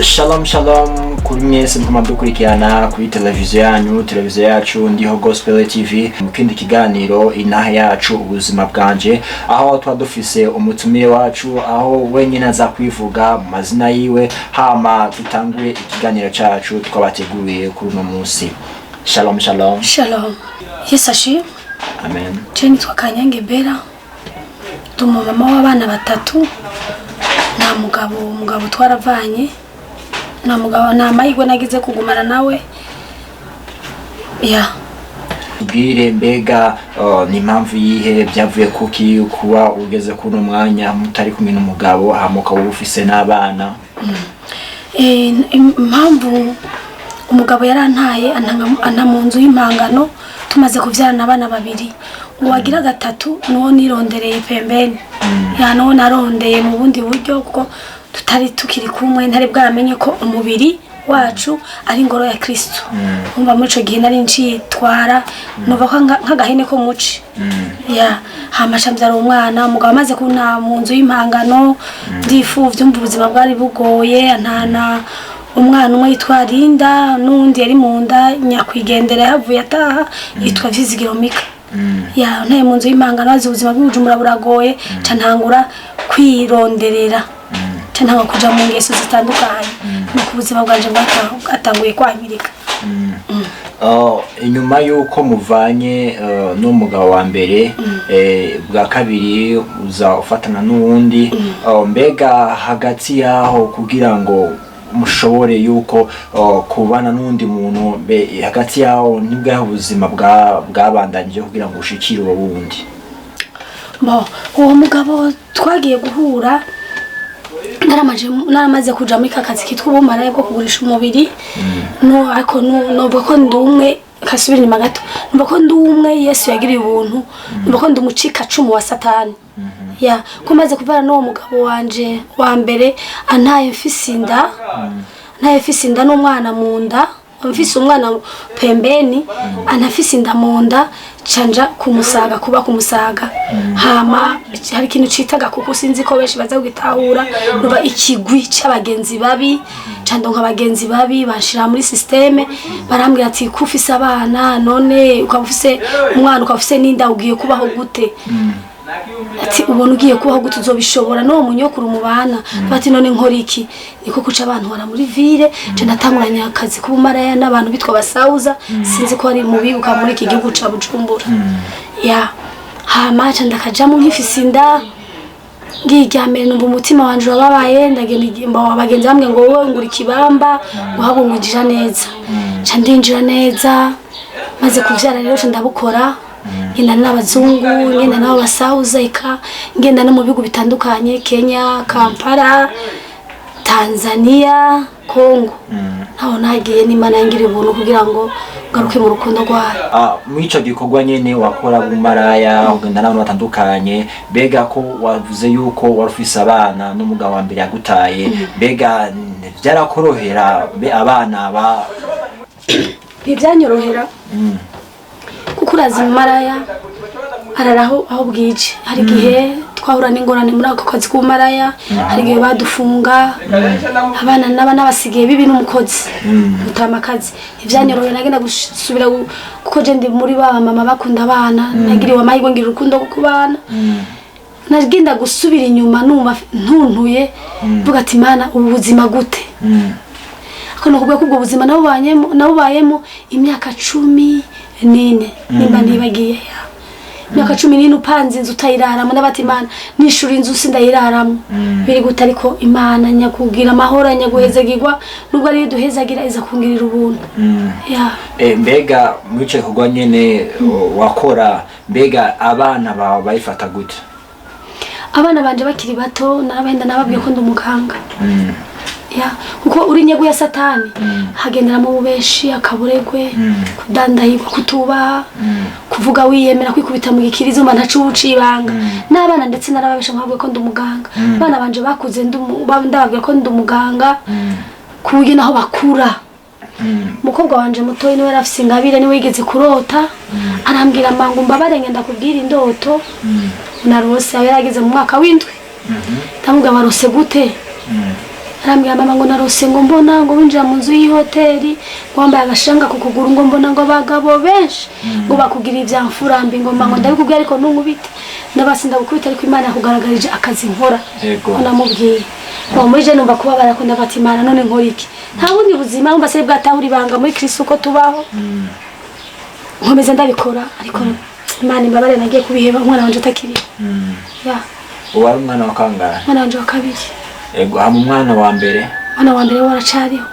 Shalom shalom kuri mwese mukoma dukurikirana kuri televiziyo yanyu, televiziyo yacu ndiho Gospel TV mu kindi kiganiro Intahe yacu ubuzima bwanje, aho twa dufise umutumire wacu aho wenyine aza kwivuga mu mazina yiwe hama tutanguye ikiganiro cacu twabateguriye kuri nunomusi. Shalom shalom. Shalom. Yesashi. Amen. Jeni twa Kanyange Bera. Tumu mama w'abana batatu. Na mugabo twaravanye. Na mugabo na mahigwe nagize kugumana nawe. Bwire mbega ni impamvu yihe byavuye kuki kuba ugeze kuno mwanya mutari kumwe n'umugabo hamuka ufise n'abana? Impamvu umugabo yarantaye anta mu nzu y'impangano tumaze kuvyarana abana babiri. Uwagira gatatu nuwo nirondereye pembeni. Nuwo narondeye mu bundi buryo kuko tutari tukiri kumwe, ntari bwamenye ko umubiri wacu ari ingoro ya Kristo. Umva muri ico gihe nari ncitwara nova ko nk'agahene ko muci. Hamasha mbyara umwana, umugabo amaze kunta mu nzu y'impangano ndifuvye umva ubuzima bwari bugoye, antana umwana umwe yitwa Linda n'undi yari mu nda nyakwigendera yavuye ataha yitwa Vizigiromika. Ntaye mu nzu y'impangano azi ubuzima bw'ubujumbura buragoye, ntangura kwironderera. Ntanga kuja mu ngeso zitandukanye nuko ubuzima bwanje bwatanguye kwangirika. Inyuma yuko muvanye n'umugabo wa mbere, bwa kabiri uza ufatana n'uwundi, mbega hagati yaho kugira ngo mushobore yuko kubana n'undi muntu, hagati yaho nibwo ubuzima bwabandanije kugira ngo ushikire uwo wundi? Uwo mugabo twagiye guhura naramaze kuja muri kakazi kitwa Maraya bwo kugurisha umubiri. Ariko numva ko ndumwe kasubira inyuma gato, numva ko ndumwe Yesu yagiriye ubuntu, numva ko ndumucika cumu wa Satani. Kumaze kuvana n'uwo mugabo wanje wa mbere antaye mfise inda n'umwana mu nda, mfise umwana pembeni anafise inda mu nda, canja kumusaga hama hari ikintu citaga kuko sinzi ko benshi baza kugitahura, nuba ikigwi c'abagenzi babi, candonka abagenzi babi banshira muri systeme, barambwira ati kufise abana none ukabufise umwana ukabufise n'inda ugiye kubaho gute? Ati ubona ugiye kubaho gute uzobishobora no munyokuru mu bana? Bati none nkora iki? Niko kuca abantu bara muri ville, je natanguranya akazi ku Maraya n'abantu bitwa basauza, sinzi ko ari mu bibuka muri iki gihugu ca Bujumbura. Hama ndakajamo nkifise inda, ngiryamye numva umutima wanje wababaye, ndagenda abagenzi bamwe ngo wowe ngura ikibamba uhabungujira neza. Ndinjira neza, maze kuvyara rero ndabukora, ngenda n'abazungu, ngenda n'abo basauza, ngenda no mu bihugu bitandukanye, Kenya, Kampala, Tanzania, Kongo. Naho nagiye n'Imana yangiriye ubuntu kugira ngo ngaruke mu rukundo rwayo. Mwico gikorwa nyene wakora mu Maraya, ugenda n'abantu batandukanye, bega ko wavuze yuko warufise abana n'umugabo wa mbere yagutaye, bega byarakorohera abana ba ibyanyorohera? Kuko urazi mu Maraya araraho aho bwije. Hari gihe twahura n'ingorane muri ako kazi ku Maraya, hari gihe badufunga, abana n'abasigaye bibi n'umukozi mutamakazi. Ivyanyorohera nagenda gusubira kuko je ndi muri ba mama bakunda abana, nagiriwe amahirwe ngira urukundo ku bana. Nagenda gusubira inyuma numva ntuntuye, mvuga ati Mana ubuzima gute? Ako nokubwe kubwo buzima nabubayemo imyaka 14 nimba nibagiye imyaka 14 upanze inzu utayiraramo, nabati Imana nishura inzu sindayiraramo. Biri gute? Ariko Imana nyakugira amahoro, nyaguhezagirwa, nubwo ari duhezagira iza kungirira ubuntu. Mbega mwice kugwa nyene wakora, mbega abana bawe bayifata gute? Abana banje bakiri bato narabenda nababwiye ko ndumuganga. Kuko uri nyego ya Satani, hagendera mu bubeshi, akaburegwe, kudandahirwa, kutuba, kuvuga wiyemera, kwikubita mu gikirizo mba ntacu ucibanga. N'abana ndetse narababesha nkabwiye ko ndumuganga. Bana banje bakuze ndababwiye ko ndumuganga kuburyo naho bakura. Mukobwa wanje mutoyi niwe rafise ingabire, niwe yigeze kurota, arambwira mangu mbabare ngenda kubwira indoto narose, yarageze mu mwaka w'indwi. ndamubwira warose gute arambwira mama ngo narose ngo mbona ngo winjira mu nzu y'ihoteli ngo wambaye agashanga ku kuguru ngo mbona ngo abagabo benshi ngo bakugira ivyamfurambi ngo mama ngo ndabikubwira ariko ntunkubite ndabasi ndagukubita ariko Imana yakugaragarije akazi nkora ko namubwiye ngo muje numva kubabara ko ndafata Imana none nkora iki nta bundi buzima umva se bwatahura ibanga muri Kristo ko tubaho nkomeza ndabikora ariko Imana imbabare nagiye kubiheba umwana wanje atakiriho uwari umwana wa kangahe? Umwana wanje wa kabiri. Ego, hama umwana wa mbere? Umwana wa mbere waracariho.